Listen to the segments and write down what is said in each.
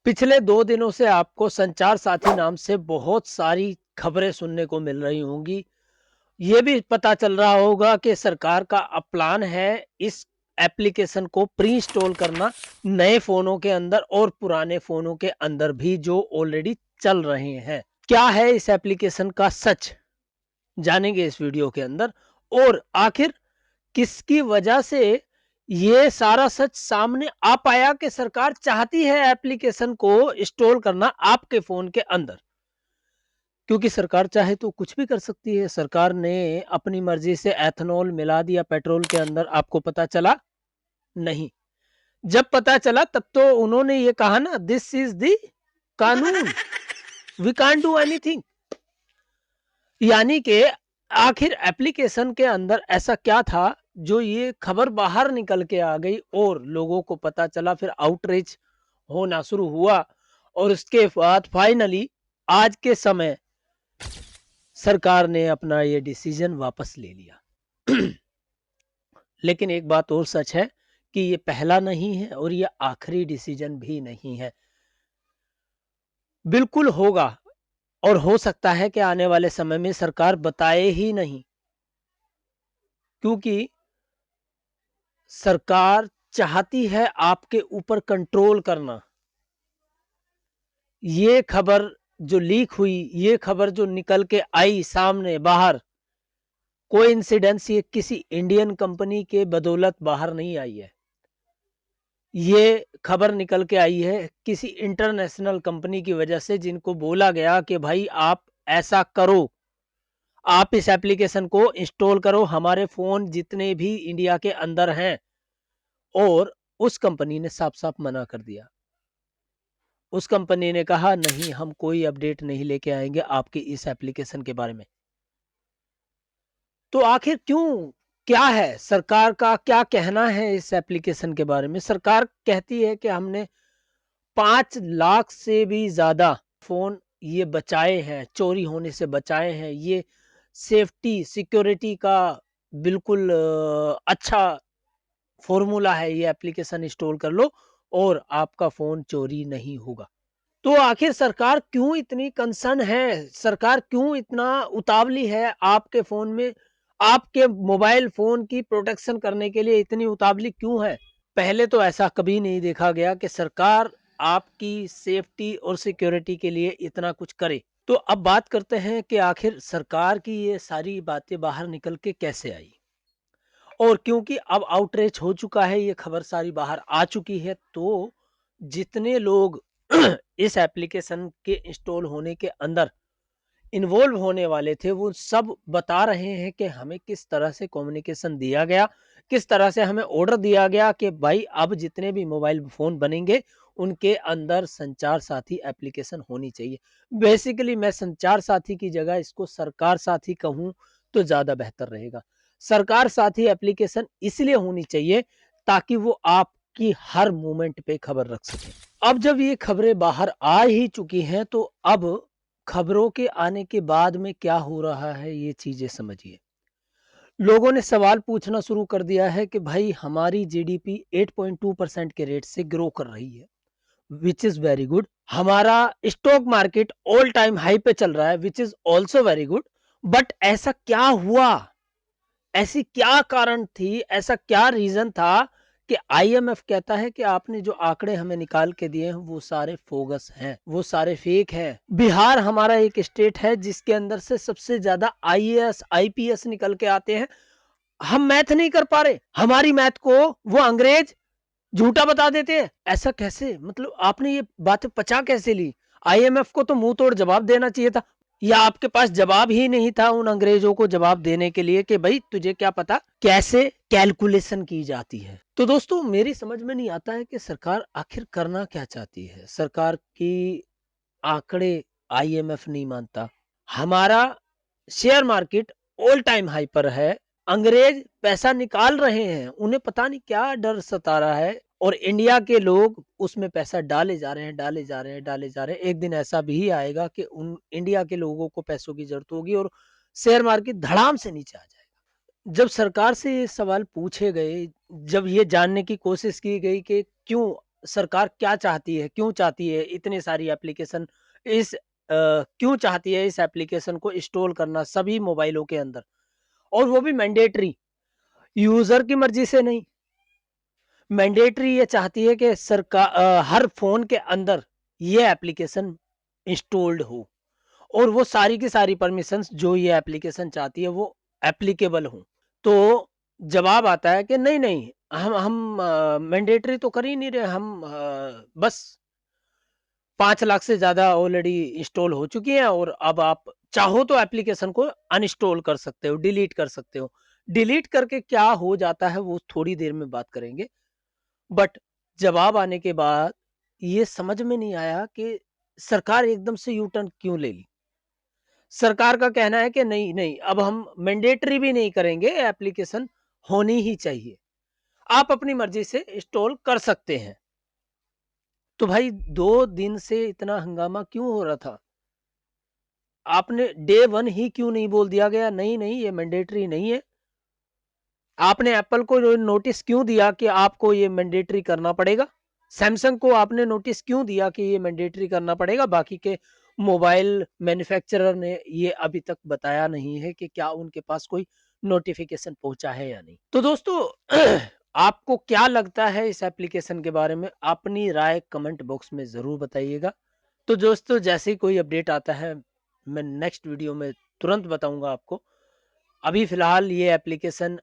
पिछले 2 दिनों से आपको संचार साथी नाम से बहुत सारी खबरें सुनने को मिल रही होंगी। ये भी पता चल रहा होगा कि सरकार का अब प्लान है इस एप्लीकेशन को प्री इंस्टॉल करना नए फ़ोनों के अंदर और पुराने फ़ोनों के अंदर भी जो ऑलरेडी चल रहे हैं। क्या है इस एप्लीकेशन का सच? जानेंगे इस वीडियो के अंदर और आखिर किसकी वजह से ये सारा सच सामने आ पाया कि सरकार चाहती है एप्लीकेशन को इंस्टॉल करना आपके फ़ोन के अंदर। क्योंकि सरकार चाहे तो कुछ भी कर सकती है। सरकार ने अपनी मर्ज़ी से एथनॉल मिला दिया पेट्रोल के अंदर, आपको पता चला? नहीं। जब पता चला तब तो उन्होंने ये कहा ना, दिस इज़ द कानून, वी कांट डू एनीथिंग। यानी कि आखिर एप्लीकेशन के अंदर ऐसा क्या था जो ये खबर बाहर निकल के आ गई और लोगों को पता चला, फिर आउटरीच होना शुरू हुआ और उसके बाद फाइनली आज के समय सरकार ने अपना ये डिसीजन वापस ले लिया। लेकिन एक बात और सच है कि ये पहला नहीं है और ये आखिरी डिसीजन भी नहीं है। बिल्कुल होगा और हो सकता है कि आने वाले समय में सरकार बताए ही नहीं, क्योंकि सरकार चाहती है आपके ऊपर कंट्रोल करना। ये खबर जो लीक हुई, ये खबर जो निकल के आई सामने बाहर, कोइंसिडेंस ये किसी इंडियन कंपनी के बदौलत बाहर नहीं आई है। ये खबर निकल के आई है किसी इंटरनेशनल कंपनी की वजह से, जिनको बोला गया कि भाई आप ऐसा करो, आप इस एप्लीकेशन को इंस्टॉल करो हमारे फ़ोन जितने भी इंडिया के अंदर हैं, और उस कंपनी ने साफ-साफ मना कर दिया। उस कंपनी ने कहा नहीं, हम कोई अपडेट नहीं लेके आएँगे आपके इस एप्लीकेशन के बारे में। तो आखिर क्यों? क्या है? सरकार का क्या कहना है इस एप्लीकेशन के बारे में? सरकार कहती है कि हमने 5 लाख से भी ज़्यादा फ़ोन ये बचाए हैं, चोरी होने से बचाए हैं। ये सेफ्टी, सिक्योरिटी का बिल्कुल अच्छा फ़ॉर्मूला है, ये एप्लीकेशन इंस्टॉल कर लो और आपका फ़ोन चोरी नहीं होगा। तो आखिर सरकार क्यों इतनी कंसर्न है? सरकार क्यों इतना उतावली है आपके फ़ोन में, आपके मोबाइल फ़ोन की प्रोटेक्शन करने के लिए इतनी उतावली क्यों है? पहले तो ऐसा कभी नहीं देखा गया कि सरकार आपकी सेफ्टी और सिक्योरिटी के लिए इतना कुछ करे। तो अब बात करते हैं कि आखिर सरकार की ये सारी बातें बाहर निकल के कैसे आई? और क्योंकि अब आउटरीच हो चुका है, ये खबर सारी बाहर आ चुकी है, तो जितने लोग इस एप्लीकेशन के इंस्टॉल होने के अंदर इन्वॉल्व होने वाले थे, वो सब बता रहे हैं कि हमें किस तरह से कम्युनिकेशन दिया गया, किस तरह से हमें ऑर्डर दिया गया कि भाई अब जितने भी मोबाइल फ़ोन बनेंगे, उनके अंदर संचार साथी एप्लीकेशन होनी चाहिए। बेसिकली मैं संचार साथी की जगह इसको सरकार साथी कहूँ तो ज़्यादा बेहतर रहेगा। सरकार साथी एप्लीकेशन इसलिए होनी चाहिए ताकि वो आपकी हर मूवमेंट पे खबर रख सकें। अब जब ये खबरें बाहर आ ही चुकी हैं, तो अब खबरों के आने के बाद में क्या हो रहा है, ये चीज़ें समझिए। लोगों ने सवाल पूछना शुरू कर दिया है कि भाई हमारी जीडीपी 8.2% के रेट से ग्रो कर रही है, व्हिच इज़ वेरी गुड। हमारा stock market all time high पे चल रहा है, which is also very good. But ऐसा क्या हुआ? ऐसी क्या कारण थी, ऐसा क्या रीज़न था कि आईएमएफ कहता है कि आपने जो आंकड़े हमें निकाल के दिए हैं, वो सारे बोगस हैं, वो सारे फेक हैं। बिहार हमारा एक स्टेट है जिसके अंदर से सबसे ज़्यादा आईएएस, आईपीएस निकल के आते हैं। हम मैथ नहीं कर पा रहे, हमारी मैथ को वो अंग्रेज झूठा बता देते हैं। ऐसा कैसे? मतलब आपने ये बातें पचा कैसे ली? आईएमएफ को तो मुँह तोड़ जवाब देना चाहिए था, या आपके पास जवाब ही नहीं था उन अंग्रेजों को जवाब देने के लिए कि भाई तुझे क्या पता कैसे कैलकुलेशन की जाती है। तो दोस्तों मेरी समझ में नहीं आता है कि सरकार आखिर करना क्या चाहती है। सरकार की आंकड़े आईएमएफ नहीं मानता, हमारा share market all time high पर है, अंग्रेज पैसा निकाल रहे हैं, उन्हें पता नहीं क्या डर सता रहा है और इंडिया के लोग उसमें पैसा डाले जा रहे हैं, डाले जा रहे हैं, डाले जा रहे हैं। एक दिन ऐसा भी आएगा कि उन इंडिया के लोगों को पैसों की ज़रूरत होगी और शेयर मार्केट धड़ाम से नीचे आ जाएगा। जब सरकार से ये सवाल पूछे गए, जब ये जानने की कोशिश की गई कि क्यों सरकार क्या चाहती है, क्यों चाहती है इतनी सारी एप्लीकेशन क्यों चाहती है इस एप्लीकेशन को इंस्टॉल करना सभी मोबाइलों के अंदर, और वो भी मैंडेटरी, यूज़र की मर्ज़ी से नहीं। मैंडेटरी ये चाहती है कि हर फ़ोन के अंदर ये एप्लीकेशन इंस्टॉल्ड हो, और वो सारी की सारी परमिशंस जो ये एप्लीकेशन चाहती है वो एप्लीकेबल हों। तो जवाब आता है कि नहीं, हम मैंडेटरी तो कर ही नहीं रहे, हम बस 5 लाख से ज़्यादा ऑलरेडी इंस्टॉल हो चुकी हैं, और अब आप चाहो तो एप्लीकेशन को अनइंस्टॉल कर सकते हो, डिलीट कर सकते हो। डिलीट करके क्या हो जाता है वो थोड़ी देर में बात करेंगे। बट जवाब आने के बाद ये समझ में नहीं आया कि सरकार एकदम से यू टर्न क्यों ले ली। सरकार का कहना है कि नहीं, अब हम मैंडेटरी भी नहीं करेंगे, एप्लीकेशन होनी ही चाहिए। आप अपनी मर्ज़ी से इंस्टॉल कर सकते हैं। तो भाई 2 दिन से इतना हंगामा क्यों हो रहा था? आपने डे 1 ही क्यों नहीं बोल दिया गया, नहीं, ये मैंडेटरी नहीं है। आपने एप्पल को जो नोटिस क्यों दिया कि आपको ये मैंडेटरी करना पड़ेगा? सैमसंग को आपने नोटिस क्यों दिया कि ये मैंडेटरी करना पड़ेगा? बाकी के मोबाइल मैन्युफैक्चरर ने ये अभी तक बताया नहीं है कि क्या उनके पास कोई नोटिफ़िकेशन पहुँचा है या नहीं। तो दोस्तों आपको क्या लगता है इस एप्लीकेशन के बारे में? अपनी राय कमेंट बॉक्स में ज़रूर बताइएगा। तो दोस्तों जैसे ही कोई अपडेट आता है, मैं नेक्स्ट वीडियो में तुरंत बताऊँगा आपको। अभी फ़िलहाल ये एप्लीकेशन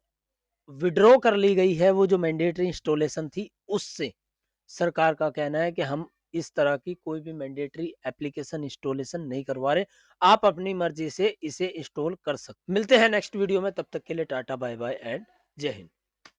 विथड्रॉ कर ली गई है, वो जो मैंडेटरी इंस्टॉलेशन थी उससे। सरकार का कहना है कि हम इस तरह की कोई भी मैंडेटरी एप्लीकेशन इंस्टॉलेशन नहीं करवा रहे। आप अपनी मर्ज़ी से इसे इंस्टॉल कर सकते। मिलते हैं नेक्स्ट वीडियो में, तब तक के लिए टाटा बाय बाय एंड जय हिंद।